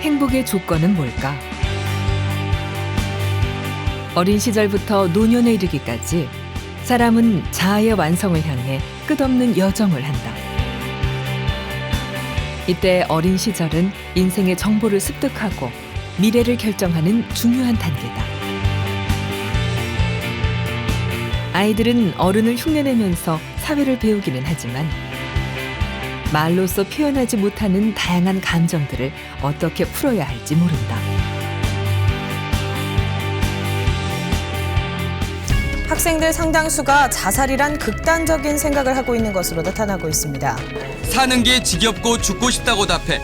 행복의 조건은 뭘까? 어린 시절부터 노년에 이르기까지 사람은 자아의 완성을 향해 끝없는 여정을 한다. 이때 어린 시절은 인생의 정보를 습득하고 미래를 결정하는 중요한 단계다. 아이들은 어른을 흉내내면서 사회를 배우기는 하지만 말로써 표현하지 못하는 다양한 감정들을 어떻게 풀어야 할지 모른다. 학생들 상당수가 자살이란 극단적인 생각을 하고 있는 것으로 나타나고 있습니다. 사는 게 지겹고 죽고 싶다고 답해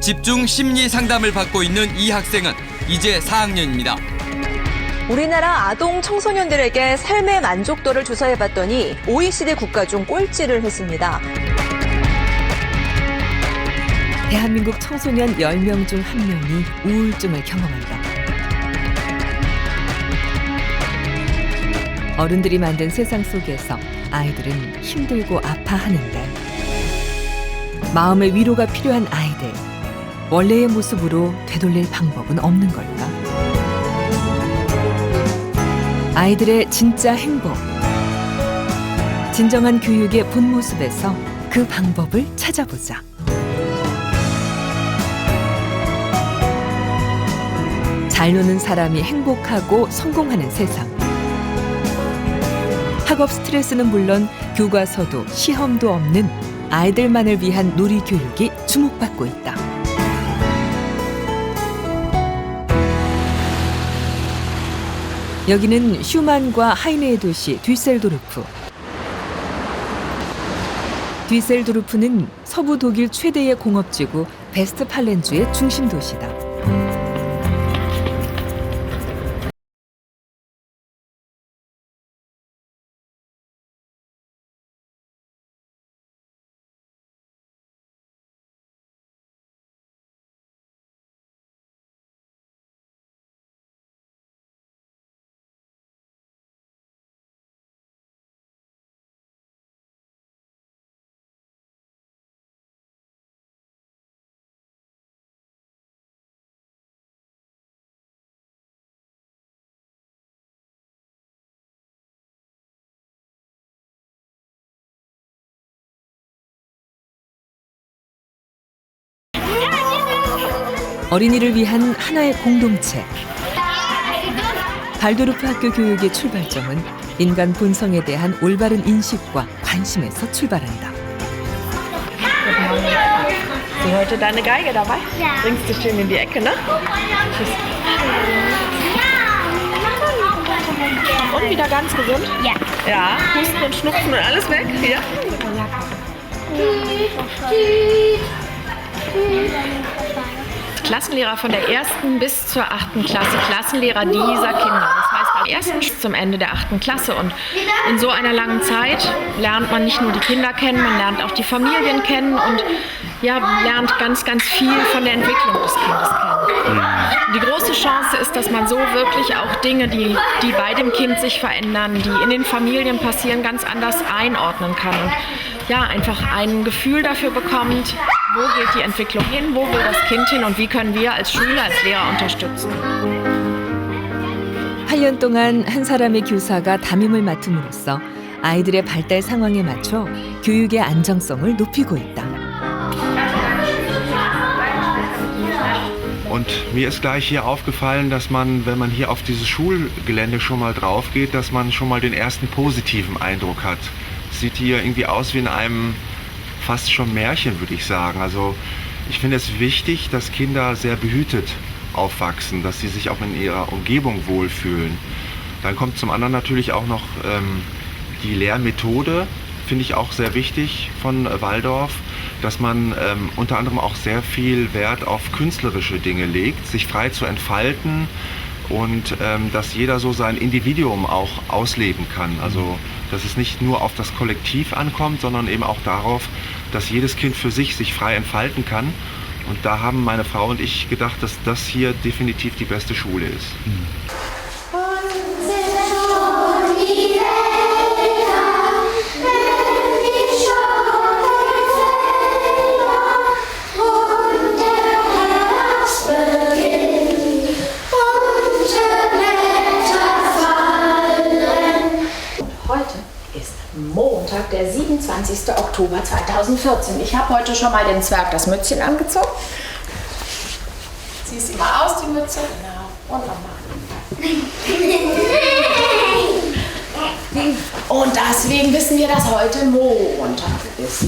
집중 심리 상담을 받고 있는 이 학생은 이제 4학년입니다. 우리나라 아동 청소년들에게 삶의 만족도를 조사해봤더니 OECD 국가 중 꼴찌를 했습니다. 대한민국 청소년 10명 중 1명이 우울증을 경험한다. 어른들이 만든 세상 속에서 아이들은 힘들고 아파하는데 마음의 위로가 필요한 아이들, 원래의 모습으로 되돌릴 방법은 없는 걸까? 아이들의 진짜 행복, 진정한 교육의 본 모습에서 그 방법을 찾아보자. 잘 노는 사람이 행복하고 성공하는 세상. 학업 스트레스는 물론 교과서도 시험도 없는 아이들만을 위한 놀이교육이 주목받고 있다. 여기는 슈만과 하이네의 도시 뒤셀도르프. 뒤셀도르프는 서부 독일 최대의 공업지구 베스트팔렌주의 중심 도시다. 어린이를 위한 하나의 공동체. 발도르프 학교 교육의 출발점은 인간 본성에 대한 올바른 인식과 관심에서 출발한다. Hast du heute deine Geige dabei? Ja. Bringst du schön in die Ecke, ne? Tschüss. Und wieder ganz gesund? Ja. Ja, Husten und Schnupfen und alles weg? Ja. Klassenlehrer von der 1. bis zur 8. Klasse, Klassenlehrer dieser Kinder. Das heißt, am 1. zum Ende der 8. Klasse. Und in so einer langen Zeit lernt man nicht nur die Kinder kennen, man lernt auch die Familien kennen und ja, lernt ganz, ganz viel von der Entwicklung des Kindes kennen. Und die große Chance ist, dass man so wirklich auch Dinge, die bei dem Kind sich verändern, die in den Familien passieren, ganz anders einordnen kann. Und ja, einfach ein Gefühl dafür bekommt, wo geht die Entwicklung hin, wo will das Kind hin und wie können wir als Schüler, als Lehrer unterstützen. 8년 동안 한 사람의 교사가 담임을 맡음으로써 아이들의 발달 상황에 맞춰 교육의 안정성을 높이고 있다. Und mir ist gleich hier aufgefallen, dass man, wenn man hier auf dieses Schulgelände schon mal drauf geht, dass man schon mal den ersten positiven Eindruck hat. Sieht hier irgendwie aus wie in einem fast schon Märchen, würde ich sagen. Also ich finde es wichtig, dass Kinder sehr behütet aufwachsen, dass sie sich auch in ihrer Umgebung wohlfühlen. Dann kommt zum anderen natürlich auch noch die Lehrmethode, finde ich auch sehr wichtig von Waldorf, dass man unter anderem auch sehr viel Wert auf künstlerische Dinge legt, sich frei zu entfalten und dass jeder so sein Individuum auch ausleben kann. Also dass es nicht nur auf das Kollektiv ankommt, sondern eben auch darauf, dass jedes Kind für sich frei entfalten kann. Und da haben meine Frau und ich gedacht, dass das hier definitiv die beste Schule ist. 21. Oktober 2014. Ich habe heute schon mal dem Zwerg das Mützchen angezogen. Zieh es immer aus, die Mütze. Genau. Und nochmal. Und deswegen wissen wir, dass heute Montag ist.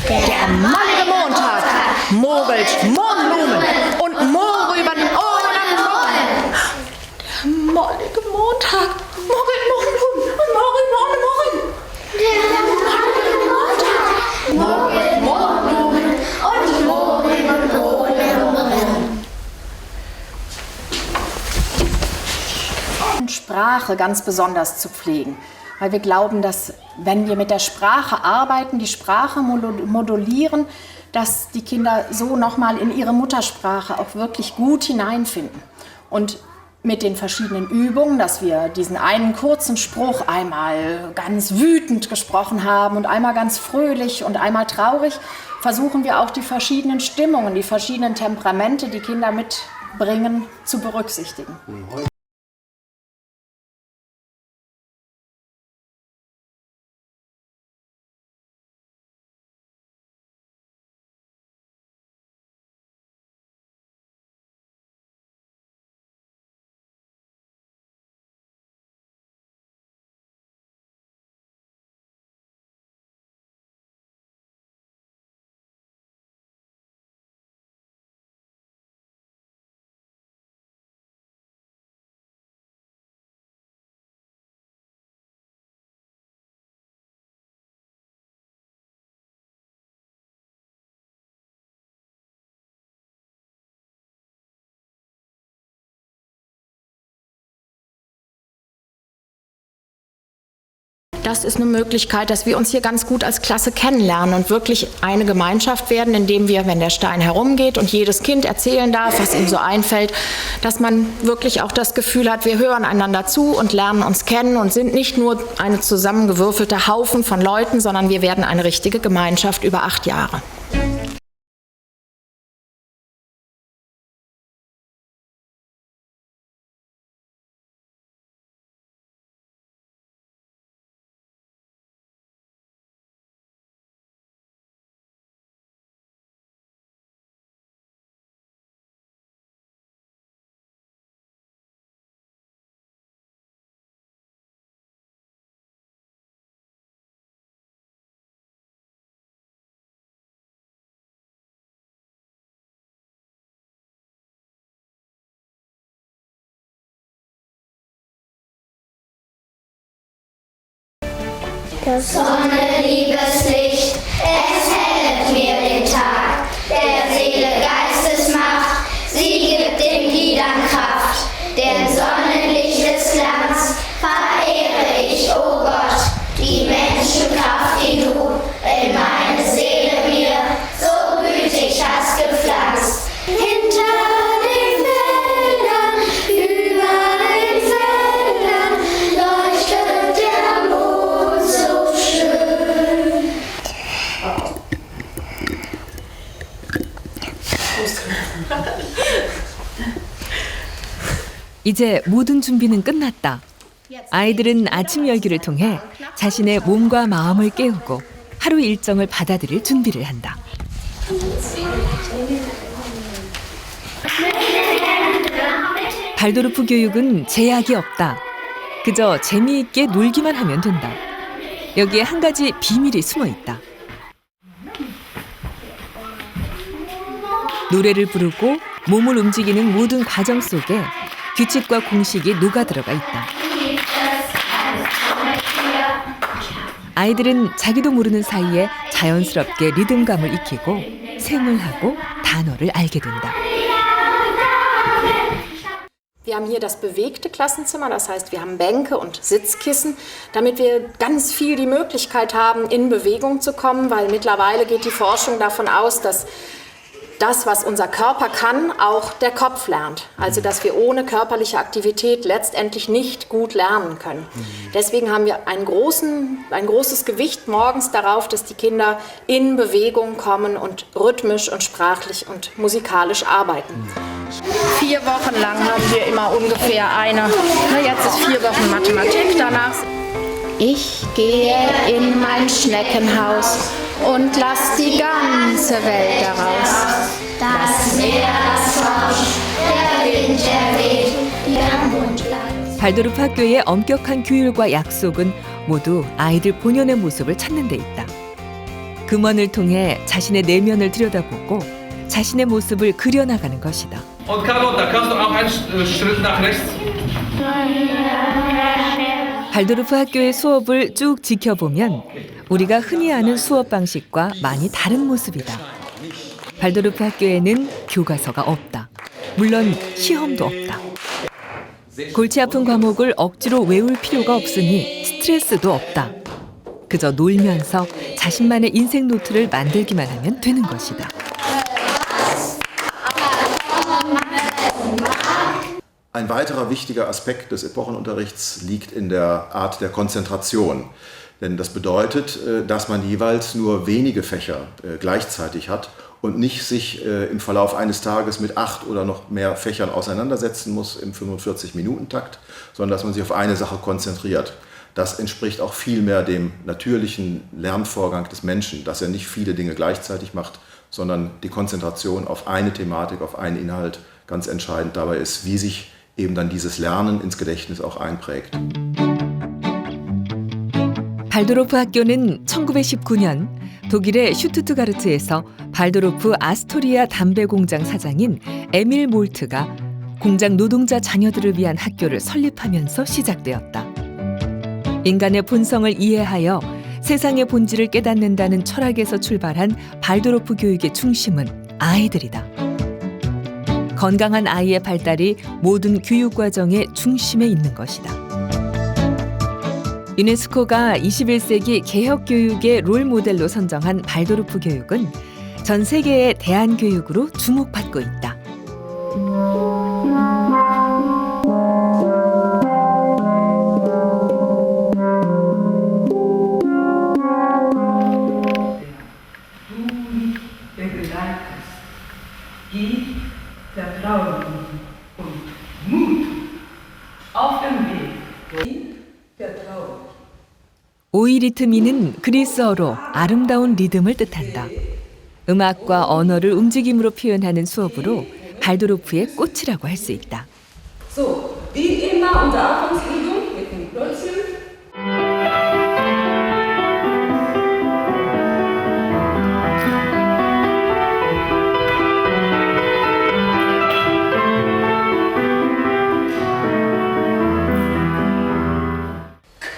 Der mollige Montag mogelt Mohnblumen und Mohrrüben ohne Mohn. Der mollige Montag mogelt Mohnblumen und Mohrrüben ohne Mohn. Der mollige Montag mogelt Mohnblumen und Mohrrüben ohne Mohn. Sprache ganz besonders zu pflegen. Weil wir glauben, dass wenn wir mit der Sprache arbeiten, die Sprache modulieren, dass die Kinder so nochmal in ihre Muttersprache auch wirklich gut hineinfinden. Und mit den verschiedenen Übungen, dass wir diesen einen kurzen Spruch einmal ganz wütend gesprochen haben und einmal ganz fröhlich und einmal traurig, versuchen wir auch die verschiedenen Stimmungen, die verschiedenen Temperamente, die Kinder mitbringen, zu berücksichtigen. Das ist eine Möglichkeit, dass wir uns hier ganz gut als Klasse kennenlernen und wirklich eine Gemeinschaft werden, indem wir, wenn der Stein herumgeht und jedes Kind erzählen darf, was ihm so einfällt, dass man wirklich auch das Gefühl hat, wir hören einander zu und lernen uns kennen und sind nicht nur eine zusammengewürfelte Haufen von Leuten, sondern wir werden eine richtige Gemeinschaft über 8 Jahre. Sonne, liebes Licht, es hellet mir den Tag, der Seele Geistesmacht, sie gibt den Gliedern Kraft, der Sonnenlichtes Glanz verehre ich, o Gott, die Menschenkraft, die du in meine Seele mir so gütig hast gepflanzt. Hinter den Feldern, über den Feldern leuchtet der Mond so schön. 이제 모든 준비는 끝났다. 아이들은 아침 열기를 통해 자신의 몸과 마음을 깨우고 하루 일정을 받아들일 준비를 한다. 발도르프 교육은 제약이 없다. 그저 재미있게 놀기만 하면 된다. 여기에 한 가지 비밀이 숨어 있다. 노래를 부르고 몸을 움직이는 모든 과정 속에 규칙과 공식이 녹아들어가 있다. 아이들은 자기도 모르는 사이에 자연스럽게 리듬감을 익히고 생활하고 단어를 알게 된다. Wir haben hier das bewegte Klassenzimmer, das heißt, wir haben Bänke und Sitzkissen, damit wir ganz viel die Möglichkeit haben, in Bewegung zu kommen, weil mittlerweile geht die Forschung davon aus, dass das, was unser Körper kann, auch der Kopf lernt. Also, dass wir ohne körperliche Aktivität letztendlich nicht gut lernen können. Deswegen haben wir ein großes Gewicht morgens darauf, dass die Kinder in Bewegung kommen und rhythmisch und sprachlich und musikalisch arbeiten. 4 Wochen lang haben wir immer ungefähr jetzt ist 4 Wochen Mathematik, danach Ich gehe in mein Schneckenhaus und lass die ganze Welt daraus. Das Meer, das rauscht, der Wind, der weht, die am Mund bleibt. 발도르프 학교의 엄격한 규율과 약속은 모두 아이들 본연의 모습을 찾는 데 있다. 금원을 통해 자신의 내면을 들여다보고 자신의 모습을 그려나가는 것이다. Und Carlo, da kannst du auch einen Schritt nach rechts. 발도르프 학교의 수업을 쭉 지켜보면 우리가 흔히 아는 수업 방식과 많이 다른 모습이다. 발도르프 학교에는 교과서가 없다. 물론 시험도 없다. 골치 아픈 과목을 억지로 외울 필요가 없으니 스트레스도 없다. 그저 놀면서 자신만의 인생 노트를 만들기만 하면 되는 것이다. Ein weiterer wichtiger Aspekt des Epochenunterrichts liegt in der Art der Konzentration. Denn das bedeutet, dass man jeweils nur wenige Fächer gleichzeitig hat und nicht sich im Verlauf eines Tages mit 8 oder noch mehr Fächern auseinandersetzen muss im 45-Minuten-Takt, sondern dass man sich auf eine Sache konzentriert. Das entspricht auch viel mehr dem natürlichen Lernvorgang des Menschen, dass er nicht viele Dinge gleichzeitig macht, sondern die Konzentration auf eine Thematik, auf einen Inhalt ganz entscheidend dabei ist, wie sich eben dann dieses Lernen ins Gedächtnis auch einprägt. 발도르프 학교는 1919년 독일의 슈투트가르트에서 발도르프 아스토리아 담배 공장 사장인 에밀 몰트가 공장 노동자 자녀들을 위한 학교를 설립하면서 시작되었다. 인간의 본성을 이해하여 세상의 본질을 깨닫는다는 철학에서 출발한 발도르프 교육의 중심은 아이들이다. 건강한 아이의 발달이 모든 교육 과정의 중심에 있는 것이다. 유네스코가 21세기 개혁 교육의 롤 모델로 선정한 발도르프 교육은 전 세계의 대안교육으로 주목받고 있다. 오이리트미는 그리스어로 아름다운 리듬을 뜻한다. 음악과 언어를 움직임으로 표현하는 수업으로 발도르프의 꽃이라고 할 수 있다. So, wie immer unsere Anfangsübung mit dem Klötzchen.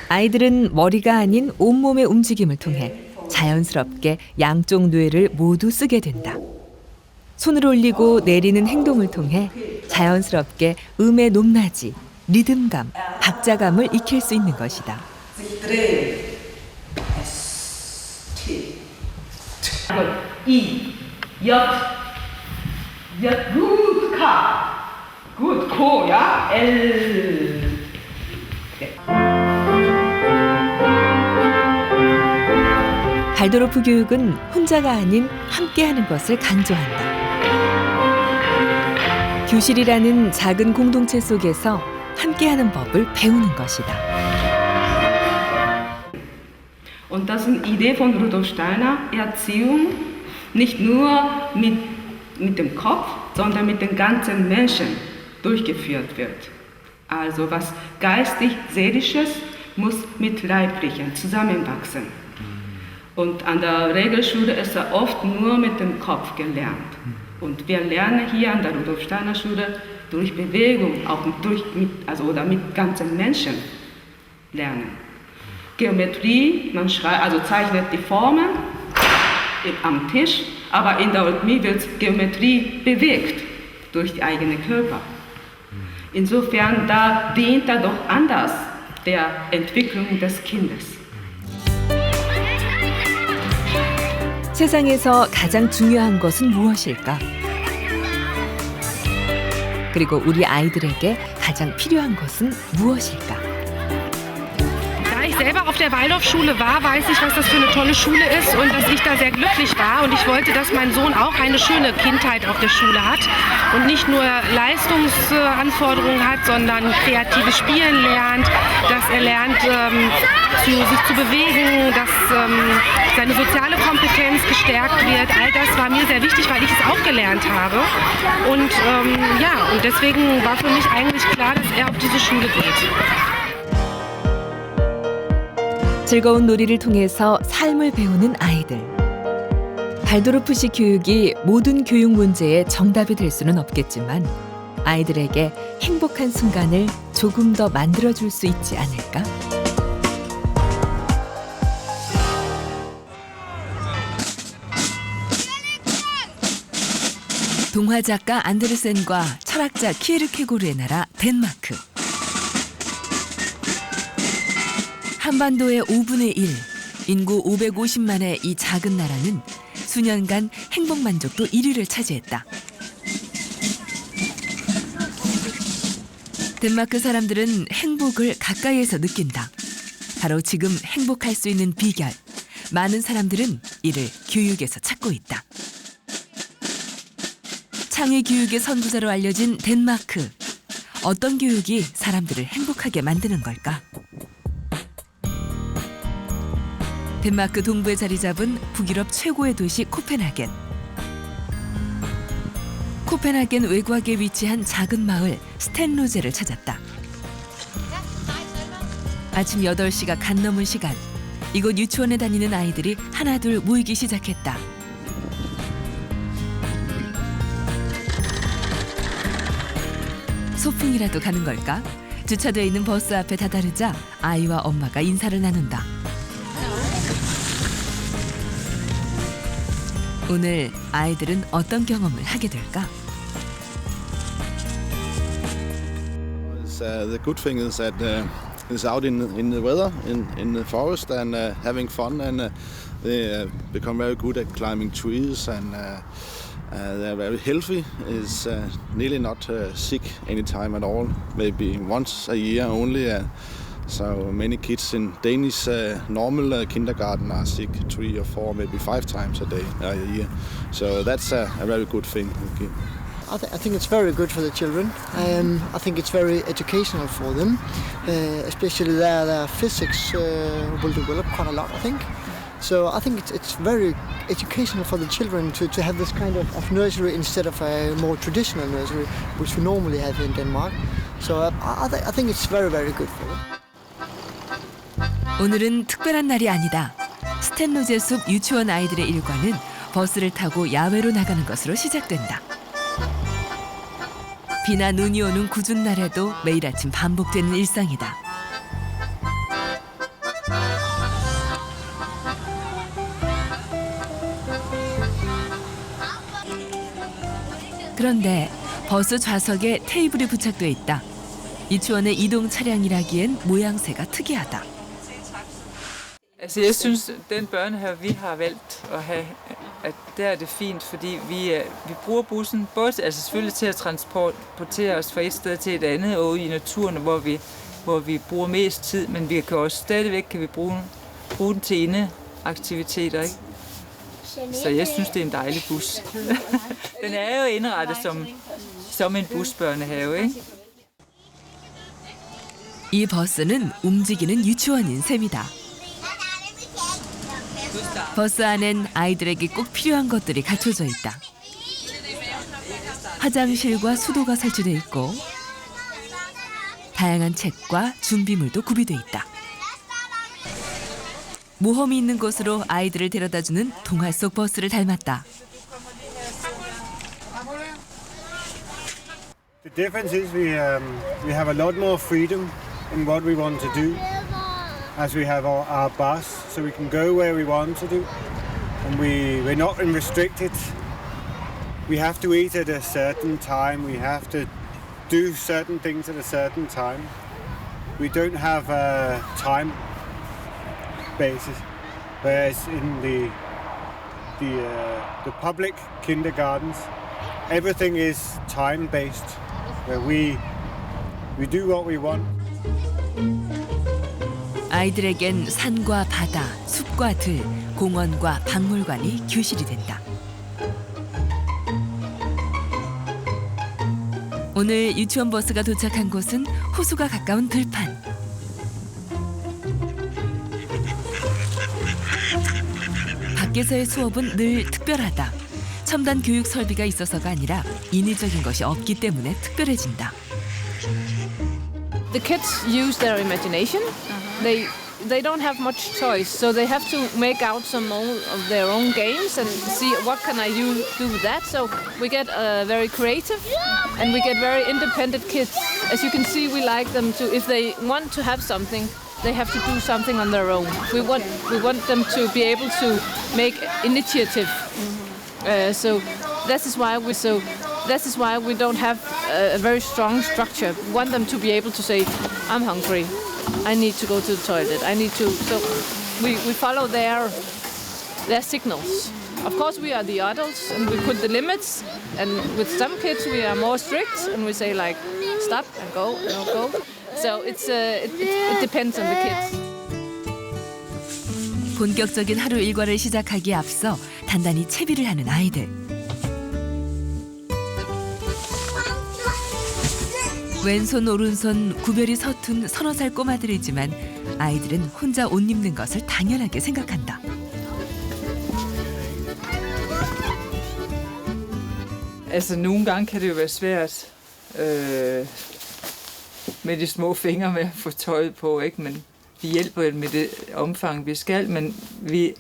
아이들은 머리가 아닌 온몸의 움직임을 통해 자연스럽게 양쪽 뇌를 모두 쓰게 된다. 손을 올리고 내리는 행동을 통해 자연스럽게 음의 높낮이, 리듬감, 박자감을 익힐 수 있는 것이다. I, J, J, gut, K, gut, Ko, ja, L. 발도르프 교육은 혼자가 아닌 함께하는 것을 강조한다. 교실이라는 작은 공동체 속에서 함께하는 법을 배우는 것이다. Und das ist eine Idee von Rudolf Steiner, Erziehung nicht nur mit dem Kopf, sondern mit dem ganzen Menschen durchgeführt wird. Also was geistig-seelisches muss mit leiblichem zusammenwachsen. Und an der Regelschule ist er oft nur mit dem Kopf gelernt. Und wir lernen hier an der Rudolf Steiner Schule durch Bewegung, auch mit ganzen Menschen lernen. Geometrie, man zeichnet die Formen am Tisch, aber in der Eurythmie wird Geometrie bewegt durch die eigene Körper. Insofern, da dient er doch anders der Entwicklung des Kindes. 세상에서 가장 중요한 것은 무엇일까? 그리고 우리 아이들에게 가장 필요한 것은 무엇일까? selber auf der Waldorfschule war, weiß ich, was das für eine tolle Schule ist und dass ich da sehr glücklich war. Und ich wollte, dass mein Sohn auch eine schöne Kindheit auf der Schule hat und nicht nur Leistungsanforderungen hat, sondern kreatives Spielen lernt, dass er lernt, sich zu bewegen, dass seine soziale Kompetenz gestärkt wird. All das war mir sehr wichtig, weil ich es auch gelernt habe. Und und deswegen war für mich eigentlich klar, dass er auf diese Schule geht. 즐거운 놀이를 통해서 삶을 배우는 아이들. 발도르프식 교육이 모든 교육 문제의 정답이 될 수는 없겠지만 아이들에게 행복한 순간을 조금 더 만들어줄 수 있지 않을까? 동화 작가 안데르센과 철학자 키에르케고르의 나라 덴마크. 한반도의 5분의 1, 인구 550만의 이 작은 나라는 수년간 행복 만족도 1위를 차지했다. 덴마크 사람들은 행복을 가까이에서 느낀다. 바로 지금 행복할 수 있는 비결. 많은 사람들은 이를 교육에서 찾고 있다. 창의 교육의 선구자로 알려진 덴마크. 어떤 교육이 사람들을 행복하게 만드는 걸까? 덴마크 동부에 자리 잡은 북유럽 최고의 도시 코펜하겐. 코펜하겐 외곽에 위치한 작은 마을 스텐로제를 찾았다. 아침 8시가 간 넘은 시간. 이곳 유치원에 다니는 아이들이 하나둘 모이기 시작했다. 소풍이라도 가는 걸까? 주차되어 있는 버스 앞에 다다르자 아이와 엄마가 인사를 나눈다. 오늘 아이들은 어떤 경험을 하게 될까? The good thing is that it's out in the weather, in the forest, and having fun, and they become very good at climbing trees, and they're very healthy. Is nearly not sick anytime at all. Maybe once a year only. So many kids in Danish normal kindergarten are sick 3 or 4, maybe 5 times a year. So that's a very good thing. I think it's very good for the children. I think it's very educational for them, especially their physics will develop quite a lot, I think. So I think it's very educational for the children to have this kind of nursery instead of a more traditional nursery, which we normally have in Denmark. So I think it's very, very good for them. 오늘은 특별한 날이 아니다. 스텐로제 숲 유치원 아이들의 일과는 버스를 타고 야외로 나가는 것으로 시작된다. 비나 눈이 오는 궂은 날에도 매일 아침 반복되는 일상이다. 그런데 버스 좌석에 테이블이 부착돼 있다. 유치원의 이동 차량이라기엔 모양새가 특이하다. Altså jeg synes, den børnehave, vi har valgt at have, at der er det fint, fordi vi bruger bussen både altså selvfølgelig til at transportere os fra et sted til et andet og i naturen, hvor vi bruger mest tid, men vi kan også stadigvæk bruge den til indeaktiviteter, ikke? Så jeg synes, det er en dejlig bus. Den er jo indrettet som en busbørnehave, ikke? 이 버스는 움직이는 유치원인 셈이다. 버스 안엔 아이들에게 꼭 필요한 것들이 갖춰져 있다. 화장실과 수도가 설치돼 있고 다양한 책과 준비물도 구비돼 있다. 모험이 있는 곳으로 아이들을 데려다주는 동화 속 버스를 닮았다. The difference is we have a lot more freedom in what we want to do, as we have our bus, so we can go where we want to do, and we're not restricted. We have to eat at a certain time. We have to do certain things at a certain time. We don't have a time basis, whereas in the public kindergartens, everything is time based, where we do what we want. 아이들에겐 산과 바다, 숲과 들, 공원과 박물관이 교실이 된다. 오늘 유치원 버스가 도착한 곳은 호수가 가까운 들판. 밖에서의 수업은 늘 특별하다. 첨단 교육 설비가 있어서가 아니라 인위적인 것이 없기 때문에 특별해진다. The kids use their imagination. They don't have much choice, so they have to make out some of their own games and see what can I do with that. So we get very creative and we get very independent kids. As you can see, we like them to, if they want to have something, they have to do something on their own. We want them to be able to make initiative. So that is why we don't have a very strong structure. We want them to be able to say, I'm hungry. I need to go to the toilet. I need to. So we follow their signals. Of course, we are the adults and we put the limits. And with some kids, we are more strict and we say like, stop and go and don't go. So it depends on the kids. 본격적인 하루 일과를 시작하기에 앞서 단단히 채비를 하는 아이들. 왼손 오른손 구별이 서툰 서너 살 꼬마들이지만 아이들은 혼자 옷 입는 것을 당연하게 생각한다. Altså nogle gange kan det jo være svært med de små fingre med at få tøjet på, ikke? Men vi hjælper dem med det omfang vi skal, men vi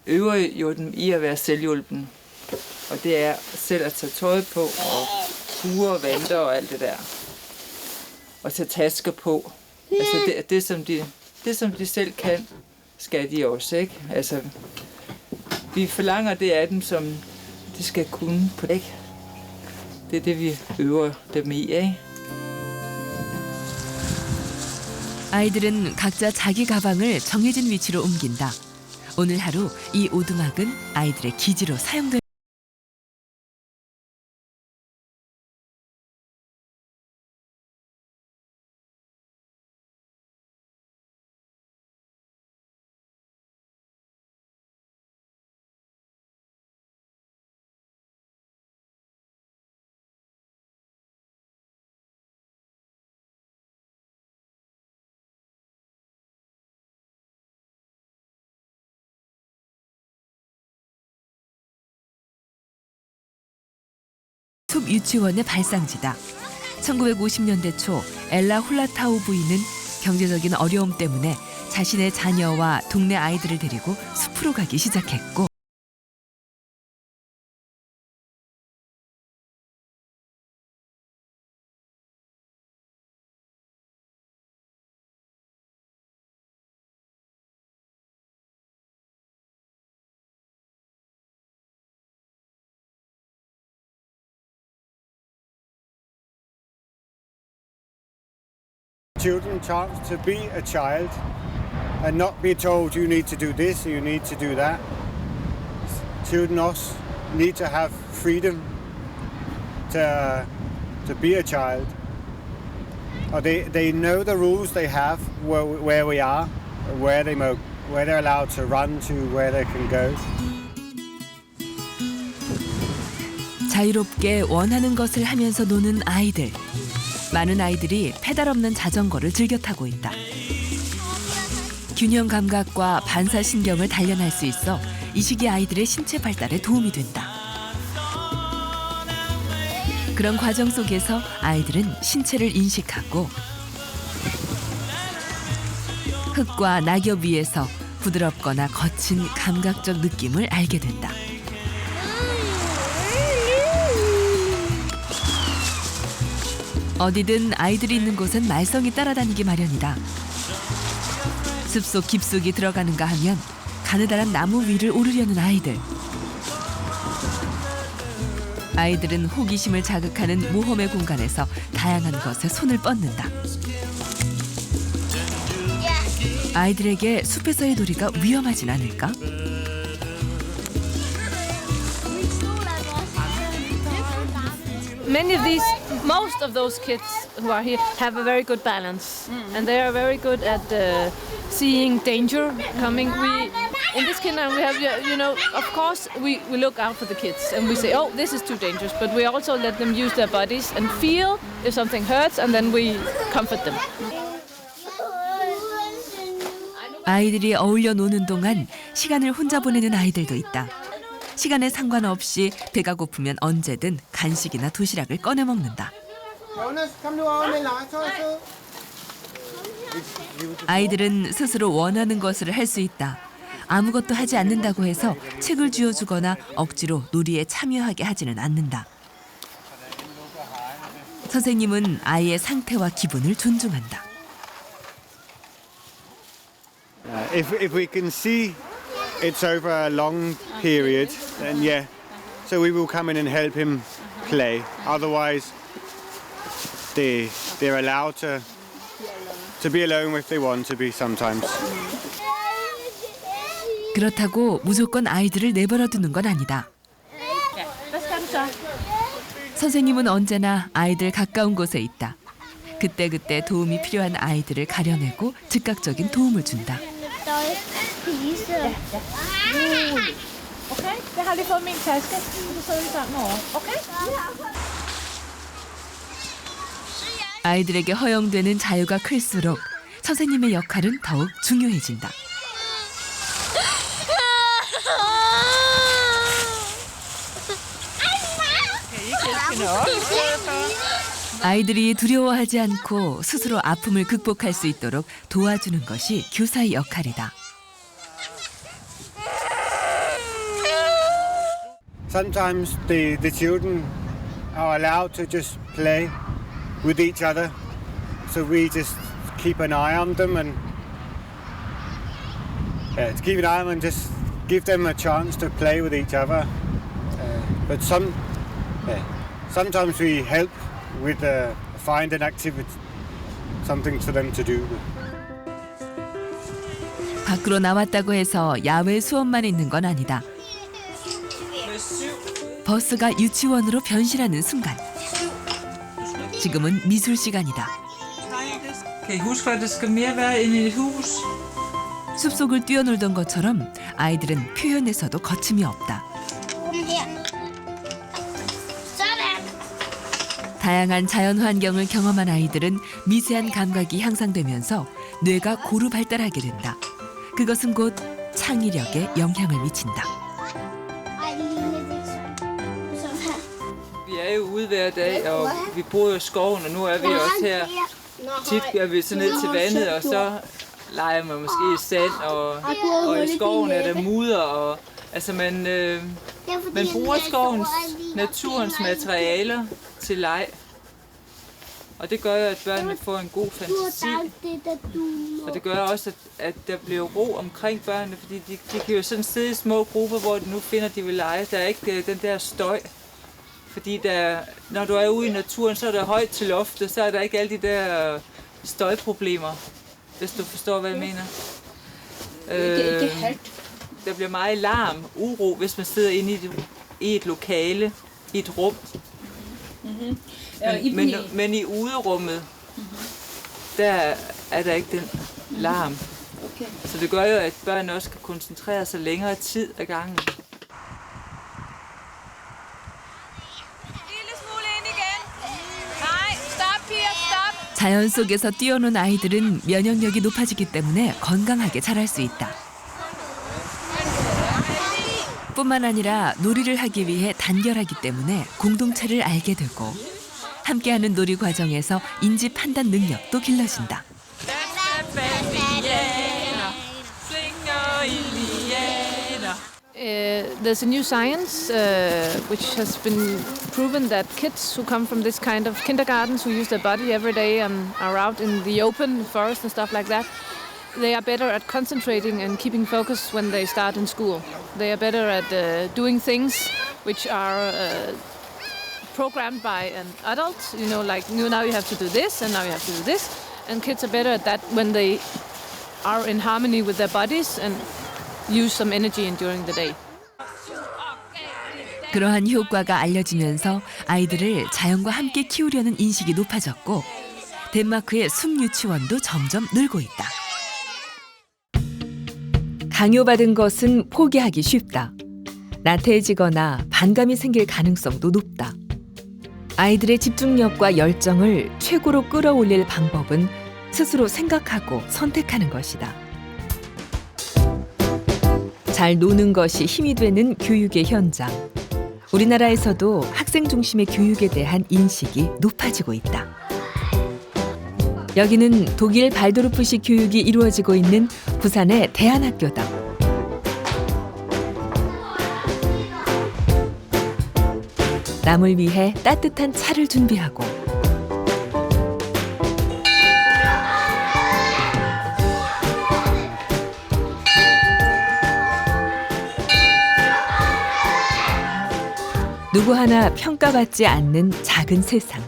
øver jo dem i at være selvhjulpen. Og det er selv at tage tøjet på og ture og vanter og alt det der. Og tage tasker på. Altså det som de selv kan, skal de også, ikke? Altså vi forlanger det af dem, som de skal kunne på det. Det er det vi øver dem i, ikke? 아이들은 각자 자기 가방을 정해진 위치로 옮긴다. 오늘 하루 이 오두막은 아이들의 기지로 사용될 숲 유치원의 발상지다. 1950년대 초 엘라 훌라타우 부인은 경제적인 어려움 때문에 자신의 자녀와 동네 아이들을 데리고 숲으로 가기 시작했고 Children chance to be a child and not be told you need to do this or you need to do that. Children also need to have freedom to be a child. Or they know the rules they have where we are, where they're allowed to run to, where they can go. 자유롭게 원하는 것을 하면서 노는 아이들. 많은 아이들이 페달 없는 자전거를 즐겨 타고 있다. 균형 감각과 반사신경을 단련할 수 있어 이 시기 아이들의 신체 발달에 도움이 된다. 그런 과정 속에서 아이들은 신체를 인식하고 흙과 낙엽 위에서 부드럽거나 거친 감각적 느낌을 알게 된다. 어디든 아이들이 있는 곳은 말썽이 따라다니기 마련이다. 숲속 깊숙이 들어가는가 하면 가느다란 나무 위를 오르려는 아이들. 아이들은 호기심을 자극하는 모험의 공간에서 다양한 것에 손을 뻗는다. 아이들에게 숲에서의 놀이가 위험하진 않을까? most of those kids who are here have a very good balance, and they are very good at seeing danger coming. In this kindergarten we have, of course we look out for the kids and we say, oh, this is too dangerous, but we also let them use their bodies and feel if something hurts, and then we comfort them. 아이들이 어울려 노는 동안 시간을 혼자 보내는 아이들도 있다. 시간에 상관없이 배가 고프면 언제든 간식이나 도시락을 꺼내 먹는다. 아이들은 스스로 원하는 것을 할 수 있다. 아무것도 하지 않는다고 해서 책을 쥐어주거나 억지로 놀이에 참여하게 하지는 않는다. 선생님은 아이의 상태와 기분을 존중한다. If we can see it's over a long period, then yeah. So we will come in and help him play. Otherwise, they're allowed to be alone if they want to be sometimes. 그렇다고 무조건 아이들을 내버려 두는 건 아니다. 선생님은 언제나 아이들 가까운 곳에 있다. 그때그때 도움이 필요한 아이들을 가려내고 즉각적인 도움을 준다. 아이들에게 허용되는 자유가 클수록 선생님의 역할은 더욱 중요해진다. 아이들이 두려워하지 않고 스스로 아픔을 극복할 수 있도록 도와주는 것이 교사의 역할이다. Sometimes the children are allowed to just play with each other, so we just keep an eye on them and just give them a chance to play with each other. But sometimes we help with find an activity, something for them to do. 밖으로 나왔다고 해서 야외 수업만 있는 건 아니다. 버스가 유치원으로 변신하는 순간. 지금은 미술 시간이다. 숲속을 뛰어놀던 것처럼 아이들은 표현에서도 거침이 없다. 다양한 자연 환경을 경험한 아이들은 미세한 감각이 향상되면서 뇌가 고루 발달하게 된다. 그것은 곧 창의력에 영향을 mi친다. Vi er jo ude hver dag, og vi bor jo i skoven, og nu er vi også her. Tit er vi så ned til vandet, og så leger man måske i sand, og i skoven er der mudder, og altså man bruger skovens, naturens materialer til leg. Og det gør jo, at børnene får en god fantasi. Og det gør også, at der bliver ro omkring børnene, fordi de kan jo sådan sidde i små grupper, hvor de nu finder, de vil lege. Der er ikke den der støj. Fordi når du er ude i naturen, så er der højt til loftet, så er der ikke alle de der støjproblemer, hvis du forstår, hvad jeg mener. Der bliver meget larm, uro, hvis man sidder inde i et lokale, i et rum. Men i uderummet, der er der ikke den larm. Så det gør jo, at børn også kan koncentrere sig længere tid ad gangen. 자연 속에서 뛰어노는 아이들은 면역력이 높아지기 때문에 건강하게 자랄 수 있다. 뿐만 아니라 놀이를 하기 위해 단결하기 때문에 공동체를 알게 되고 함께하는 놀이 과정에서 인지 판단 능력도 길러진다. There's a new science which has been proven that kids who come from this kind of kindergartens, who use their body every day and are out in the open forest and stuff like that, they are better at concentrating and keeping focus when they start in school. They are better at doing things which are programmed by an adult, like now you have to do this and now you have to do this. And kids are better at that when they are in harmony with their bodies and use some energy during the day. 그러한 효과가 알려지면서 아이들을 자연과 함께 키우려는 인식이 높아졌고 덴마크의 숲 유치원도 점점 늘고 있다. 강요받은 것은 포기하기 쉽다. 나태해지거나 반감이 생길 가능성도 높다. 아이들의 집중력과 열정을 최고로 끌어올릴 방법은 스스로 생각하고 선택하는 것이다. 잘 노는 것이 힘이 되는 교육의 현장. 우리나라에서도 학생 중심의 교육에 대한 인식이 높아지고 있다. 여기는 독일 발도르프식 교육이 이루어지고 있는 부산의 대안학교다. 남을 위해 따뜻한 차를 준비하고 누구 하나 평가받지 않는 작은 세상.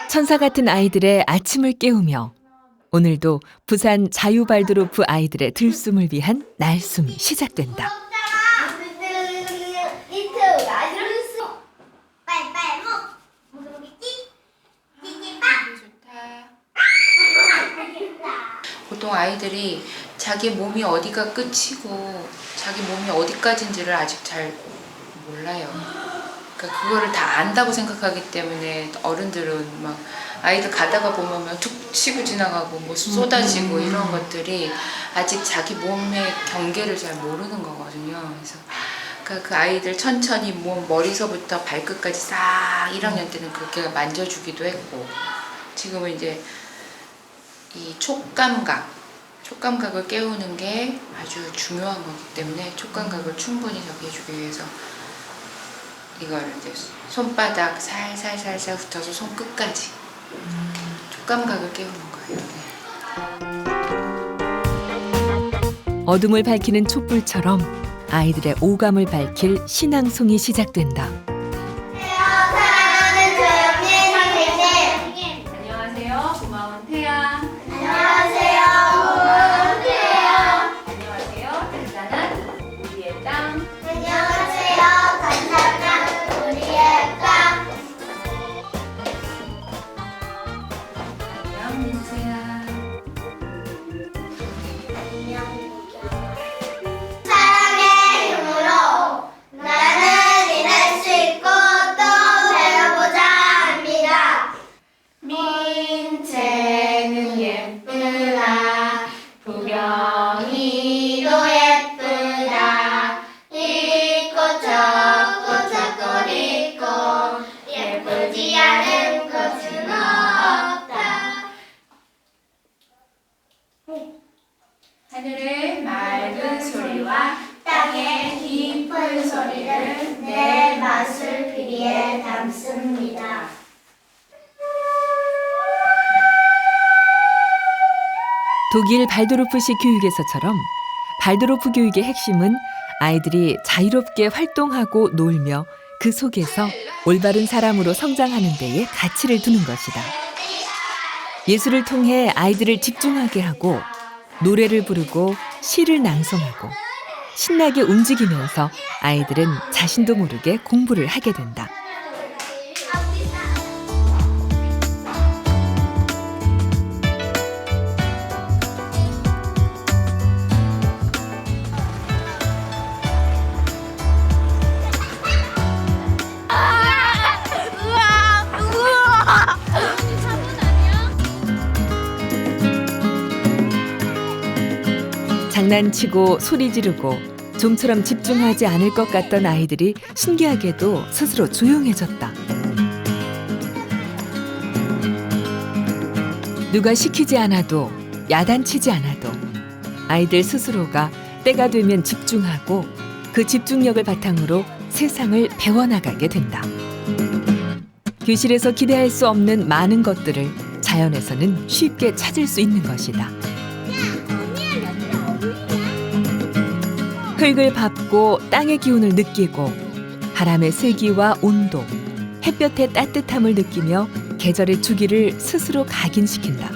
천사 같은 아이들의 아침을 깨우며 오늘도 부산 자유발도르프 아이들의 들숨을 위한 날숨이 시작된다. 보통 아이들이 자기 몸이 어디가 끝이고 자기 몸이 어디까지인지를 아직 잘 몰라요. 그러니까 그거를 다 안다고 생각하기 때문에 어른들은 막 아이들 가다가 보면 툭 치고 지나가고 뭐 쏟아지고 이런 것들이 아직 자기 몸의 경계를 잘 모르는 거거든요. 그래서 그러니까 그 아이들 천천히 몸 머리서부터 발끝까지 싹 1학년 때는 그렇게 만져주기도 했고 지금은 이제 이 촉감각을 깨우는 게 아주 중요한 거기 때문에 촉감각을 충분히 저기 해주기 위해서 이걸 이제 손바닥 살살살살 붙어서 손끝까지 촉감각을 깨우는 거예요. 어둠을 밝히는 촛불처럼 아이들의 오감을 밝힐 신앙송이 시작된다. 사랑하는 조영민 선생님. 안녕하세요. 고마운 태양. 안녕하세요. 고마운 태양. 안녕하세요. 단단한 우리의 땅. 안녕하세요. 단단한 우리의 땅. 안녕 민수야. 사랑의 힘으로 나는 일할 수 있고 또 배워보자 합니다. 민채는 예쁘다. 부경이도 예쁘다. 이 꽃 저 꽃 저꽃 이 꽃 예쁘지 않은 꽃은 없다. 하늘의 맑은 소리와 땅의 깊은 소리를 내 마술피리에 담습니다. 독일 발도르프식 교육에서처럼 발도르프 교육의 핵심은 아이들이 자유롭게 활동하고 놀며 그 속에서 올바른 사람으로 성장하는 데에 가치를 두는 것이다. 예술을 통해 아이들을 집중하게 하고 노래를 부르고 시를 낭송하고 신나게 움직이면서 아이들은 자신도 모르게 공부를 하게 된다. 장난치고 소리 지르고 좀처럼 집중하지 않을 것 같던 아이들이 신기하게도 스스로 조용해졌다. 누가 시키지 않아도 야단치지 않아도 아이들 스스로가 때가 되면 집중하고 그 집중력을 바탕으로 세상을 배워나가게 된다. 교실에서 기대할 수 없는 많은 것들을 자연에서는 쉽게 찾을 수 있는 것이다. 흙을 밟고 땅의 기운을 느끼고 바람의 세기와 온도, 햇볕의 따뜻함을 느끼며 계절의 주기를 스스로 각인시킨다.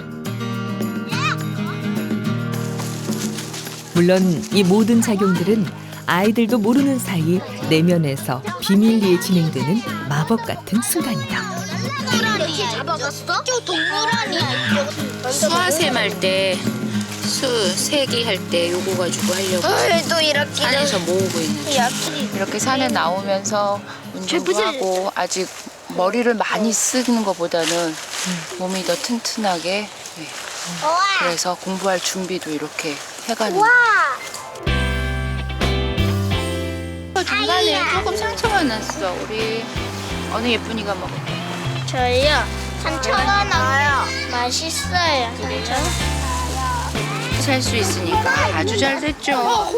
물론 이 모든 작용들은 아이들도 모르는 사이 내면에서 비밀리에 진행되는 마법 같은 순간이다. 잡아봤어? 저 동물 아니야. 수화샘 할 때, 수 세기 할 때 요거 가지고 하려고 또 이렇게 산에서 모으고 있는 중. 이렇게 산에 나오면서 운동도 하고 아직 머리를 많이 쓰는 것보다는 몸이 더 튼튼하게 네. 그래서 공부할 준비도 이렇게 해가는 중간에 조금 상처가 났어. 우리 어느 예쁜이가 먹을까? 저요. 상처가 나요. 맛있어요. 그래요? 살 수 있으니까 아주 잘 됐죠.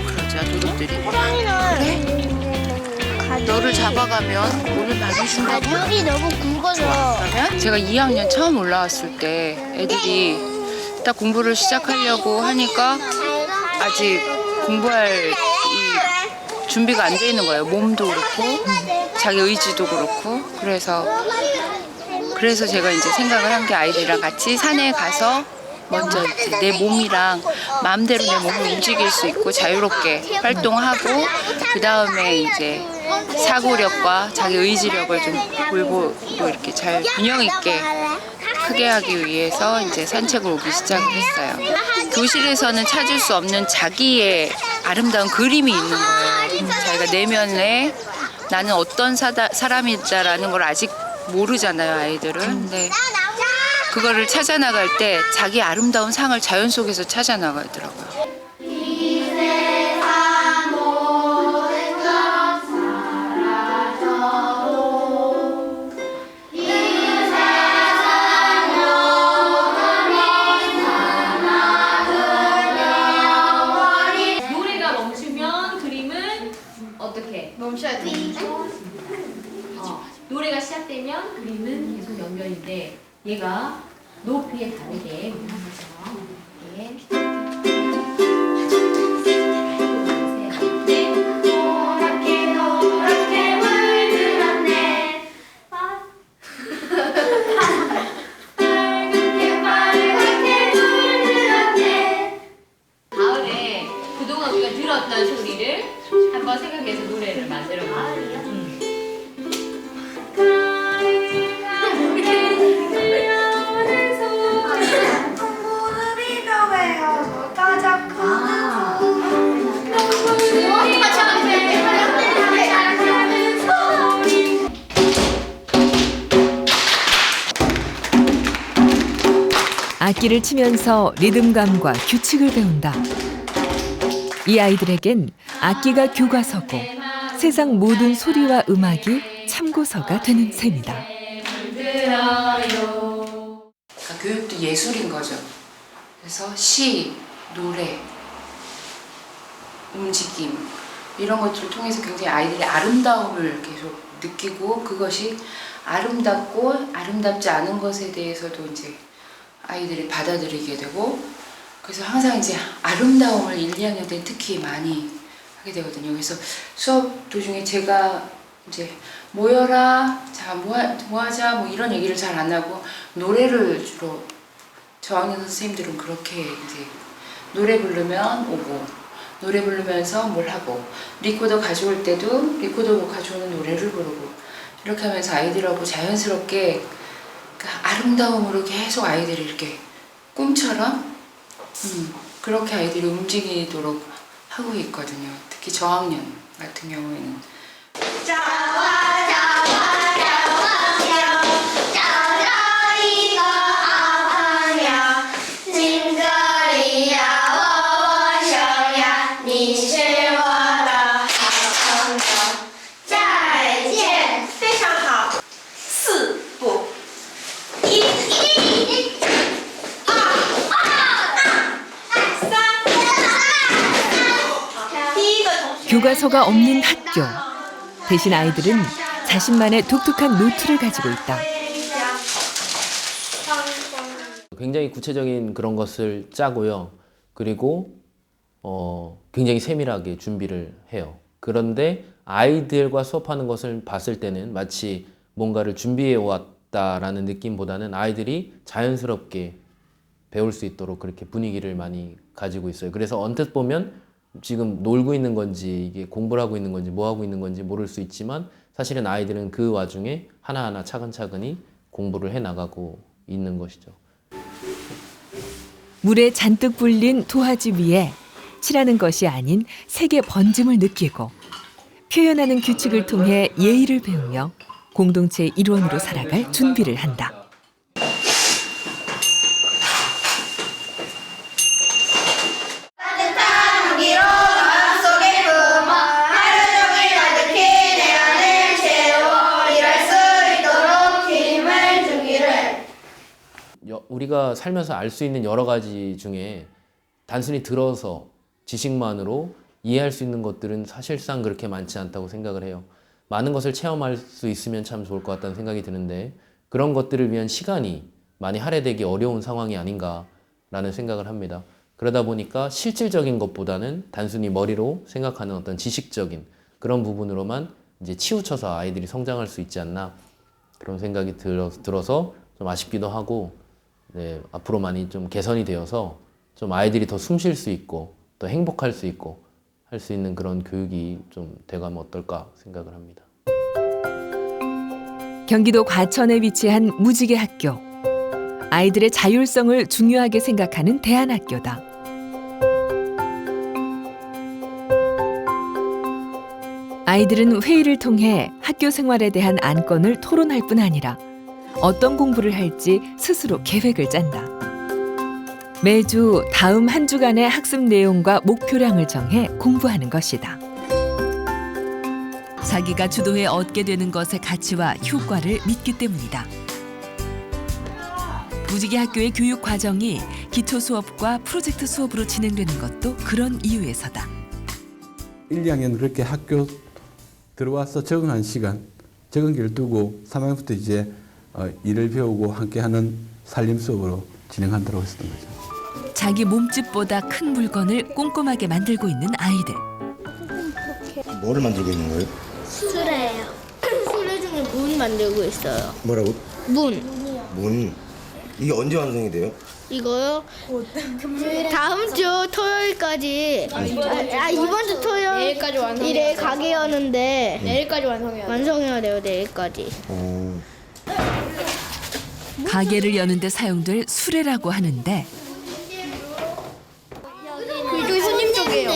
그러자 도둑들이 그래? 너를 잡아가면 몸을 많이 준다고? 뼈이 너무 굵어서. 그러면 제가 2학년 처음 올라왔을 때 애들이 딱 공부를 시작하려고 하니까 아직 공부할 이 준비가 안 돼 있는 거예요. 몸도 그렇고 자기 의지도 그렇고 그래서 제가 이제 생각을 한 게 아이들이랑 같이 산에 가서 먼저 이제 내 몸이랑 마음대로 내 몸을 움직일 수 있고 자유롭게 활동하고 그 다음에 이제 사고력과 자기 의지력을 좀 골고루 이렇게 잘 균형 있게 크게 하기 위해서 이제 산책을 오기 시작을 했어요. 교실에서는 찾을 수 없는 자기의 아름다운 그림이 있는 거예요. 자기가 내면에 나는 어떤 사람이다라는 걸 아직 모르잖아요, 아이들은. 근데 그거를 찾아나갈 때 자기 아름다운 상을 자연 속에서 찾아나가더라고요. 노래가 멈추면 그림은 어떻게? 멈춰야 되는데? 노래가 시작되면 그림은 계속 연결인데 얘가 높이에 다르게 노랗게 노랗게 물들었네 빨갛게 빨갛게 물들었네. 가을에 그동안 우리가 들었던 소리를 한번 생각해서 노래를 만들어 볼게요. 악기를 치면서 리듬감과 규칙을 배운다. 이 아이들에겐 악기가 교과서고 세상 모든 소리와 음악이 참고서가 되는 셈이다. 그러니까 교육도 예술인 거죠. 그래서 시, 노래, 움직임 이런 것들을 통해서 굉장히 아이들의 아름다움을 계속 느끼고 그것이 아름답고 아름답지 않은 것에 대해서도 이제 아이들이 받아들이게 되고 그래서 항상 이제 아름다움을 1, 2학년 때 특히 많이 하게 되거든요. 그래서 수업 도중에 제가 이제 모여라, 자 뭐 하자 뭐 이런 얘기를 잘 안 하고 노래를 주로 저학년 선생님들은 그렇게 이제 노래 부르면 오고 노래 부르면서 뭘 하고 리코더 가져올 때도 리코더 가져오는 노래를 부르고 이렇게 하면서 아이들하고 자연스럽게 그 아름다움으로 계속 아이들이 이렇게 꿈처럼 그렇게 아이들이 움직이도록 하고 있거든요. 특히 저학년 같은 경우에는 교과서가 없는 학교. 대신 아이들은 자신만의 독특한 노트를 가지고 있다. 굉장히 구체적인 그런 것을 짜고요. 그리고 굉장히 세밀하게 준비를 해요. 그런데 아이들과 수업하는 것을 봤을 때는 마치 뭔가를 준비해 있다라는 느낌보다는 아이들이 자연스럽게 배울 수 있도록 그렇게 분위기를 많이 가지고 있어요. 그래서 언뜻 보면 지금 놀고 있는 건지 이게 공부를 하고 있는 건지 뭐 하고 있는 건지 모를 수 있지만 사실은 아이들은 그 와중에 하나하나 차근차근히 공부를 해나가고 있는 것이죠. 물에 잔뜩 불린 도화지 위에 칠하는 것이 아닌 색의 번짐을 느끼고 표현하는 규칙을 통해 예의를 배우며 공동체의 일원으로 살아갈 준비를 한다. 따뜻한 공기로 마음속에 품어 하루 종일 가득히 내 안을 채워 일할 수 있도록 힘을 주기를. 우리가 살면서 알 수 있는 여러 가지 중에 단순히 들어서 지식만으로 이해할 수 있는 것들은 사실상 그렇게 많지 않다고 생각을 해요. 많은 것을 체험할 수 있으면 참 좋을 것 같다는 생각이 드는데 그런 것들을 위한 시간이 많이 할애되기 어려운 상황이 아닌가라는 생각을 합니다. 그러다 보니까 실질적인 것보다는 단순히 머리로 생각하는 어떤 지식적인 그런 부분으로만 이제 치우쳐서 아이들이 성장할 수 있지 않나 그런 생각이 들어서 좀 아쉽기도 하고 네, 앞으로 많이 좀 개선이 되어서 좀 아이들이 더 숨 쉴 수 있고 더 행복할 수 있고 할 수 있는 그런 교육이 좀 돼가면 어떨까 생각을 합니다. 경기도 과천에 위치한 무지개 학교. 아이들의 자율성을 중요하게 생각하는 대안학교다. 아이들은 회의를 통해 학교 생활에 대한 안건을 토론할 뿐 아니라 어떤 공부를 할지 스스로 계획을 짠다. 매주 다음 한 주간의 학습 내용과 목표량을 정해 공부하는 것이다. 자기가 주도해 얻게 되는 것의 가치와 효과를 믿기 때문이다. 무지개 학교의 교육 과정이 기초 수업과 프로젝트 수업으로 진행되는 것도 그런 이유에서다. 1, 2학년 그렇게 학교 들어와서 적응한 시간, 적응기를 두고 3학년부터 이제 일을 배우고 함께하는 살림 수업으로 진행한다고 했었던 거죠. 자기 몸집보다 큰 물건을 꼼꼼하게 만들고 있는 아이들. 뭐를 만들고 있는 거예요? 수레예요. 수레 중에 문 만들고 있어요. 뭐라고? 문. 이게 언제 완성이 돼요? 이거요? 다음 주 토요일까지. 이번 주 토요일 내일까지 완성해야 가게 여는데 내일까지 완성해야 돼요. 내일까지. 가게를 여는데 사용될 수레라고 하는데 그쪽이 손님 쪽이에요.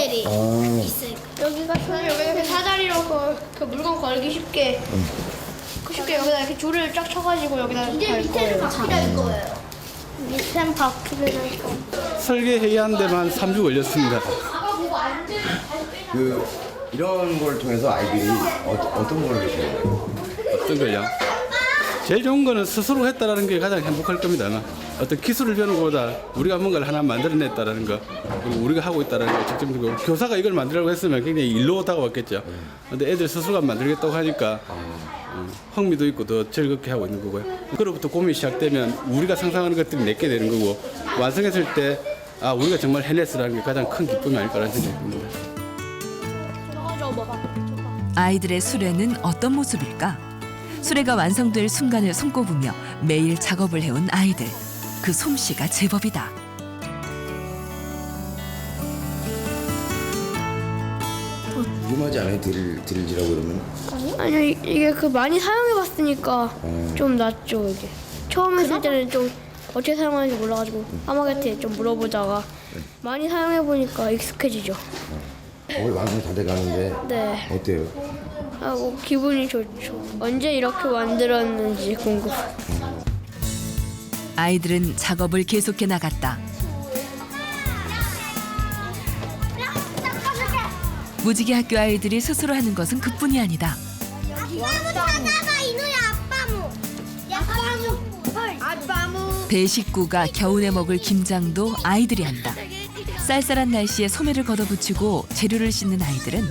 여기가 손님 여기가 사다리로 그 물건 걸기 쉽게 여기다 이렇게 줄을 쫙 쳐가지고 여기다 이제 밑에는 바퀴 달 거예요. 밑에는 바퀴를 달 거예요. 설계해야 하는 데만 3주 걸렸습니다. 이런 걸 통해서 아이들이 어떤 걸 느끼나요? 어떤 거요? 제일 좋은 거는 스스로 했다라는 게 가장 행복할 겁니다. 아마. 어떤 기술을 배우는 것보다 우리가 뭔가를 하나 만들어냈다라는 거, 그리고 우리가 하고 있다라는 게 직접적으로 교사가 이걸 만들라고 했으면 굉장히 일로 다가왔겠죠. 근데 애들 스스로가 만들겠다고 하니까 흥미도 있고 더 즐겁게 하고 있는 거고요. 그로부터 고민이 시작되면 우리가 상상하는 것들이 내게 되는 거고 완성했을 때 우리가 정말 해냈으라는 게 가장 큰 기쁨이 아닐까라는 생각이 듭니다. 아이들의 수레는 어떤 모습일까? 수레가 완성될 순간을 손꼽으며 매일 작업을 해온 아이들. 그 솜씨가 제법이다. 위험하지 않아요? 드릴질하고 그러면? 아니요 이게 많이 사용해봤으니까 좀 낫죠 이게. 처음 했을 때는 좀 어떻게 사용하는지 몰라가지고 아마겟한테 좀 물어보다가 많이 사용해보니까 익숙해지죠. 거의 완성이 다 돼가는데 네. 어때요? 기분이 좋죠. 언제 이렇게 만들었는지 궁금. 아이들은 작업을 계속해 나갔다. 무지개 학교 아이들이 스스로 하는 것은 그뿐이 아니다. 배 식구가 겨울에 먹을 김장도 아이들이 한다. 쌀쌀한 날씨에 소매를 걷어붙이고 재료를 씻는 아이들은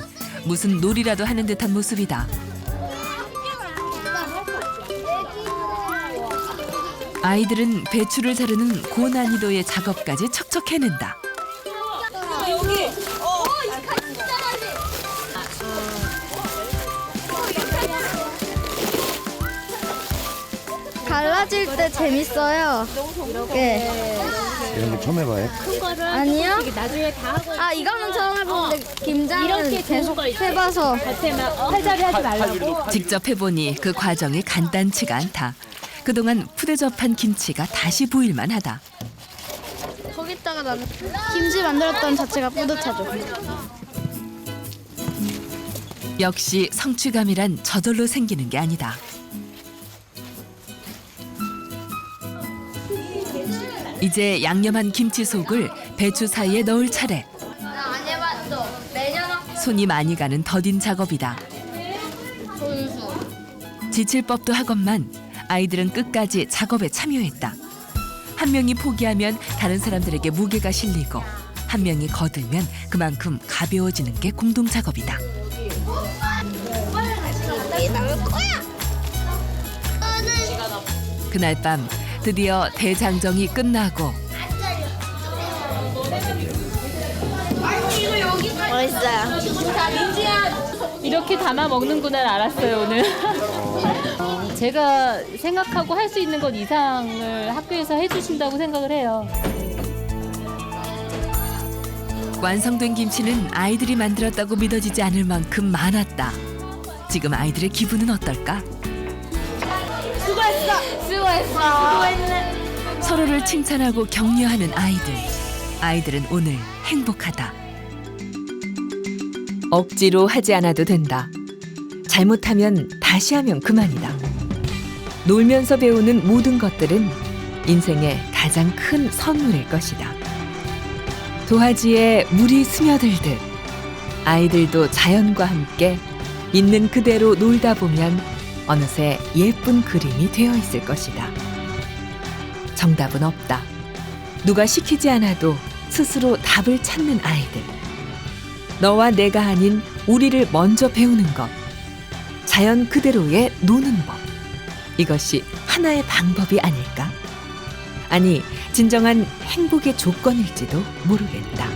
무슨 놀이라도 하는 듯한 모습이다. 아이들은 배추를 자르는 고난이도의 작업까지 척척 해낸다. 빠질 때 재밌어요. 네. 이런 거 처음 해봐요? 아니요. 아, 이거는 처음 해보는데 김장은 계속 해봐서 팔다리 하지 말라고. 직접 해보니 그 과정이 간단치가 않다. 그동안 푸대접한 김치가 다시 보일만 하다. 거기다가 나는 김치 만들었던 자체가 뿌듯하죠. 역시 성취감이란 저절로 생기는 게 아니다. 이제 양념한 김치 속을 배추 사이에 넣을 차례. 안 해봤어. 매년 손이 많이 가는 더딘 작업이다. 손수. 지칠 법도 하건만 아이들은 끝까지 작업에 참여했다. 한 명이 포기하면 다른 사람들에게 무게가 실리고 한 명이 거들면 그만큼 가벼워지는 게 공동 작업이다. 나올 거야. 그날 밤 드디어 대장정이 끝나고 멋있어요. 이렇게 담아 먹는구나 알았어요 오늘. 제가 생각하고 할 수 있는 것 이상을 학교에서 해주신다고 생각을 해요. 완성된 김치는 아이들이 만들었다고 믿어지지 않을 만큼 많았다. 지금 아이들의 기분은 어떨까? 수고했네. 서로를 칭찬하고 격려하는 아이들. 아이들은 오늘 행복하다. 억지로 하지 않아도 된다. 잘못하면 다시 하면 그만이다. 놀면서 배우는 모든 것들은 인생의 가장 큰 선물일 것이다. 도화지에 물이 스며들듯 아이들도 자연과 함께 있는 그대로 놀다 보면 어느새 예쁜 그림이 되어 있을 것이다. 정답은 없다. 누가 시키지 않아도 스스로 답을 찾는 아이들. 너와 내가 아닌 우리를 먼저 배우는 것. 자연 그대로의 노는 법. 이것이 하나의 방법이 아닐까? 아니, 진정한 행복의 조건일지도 모르겠다.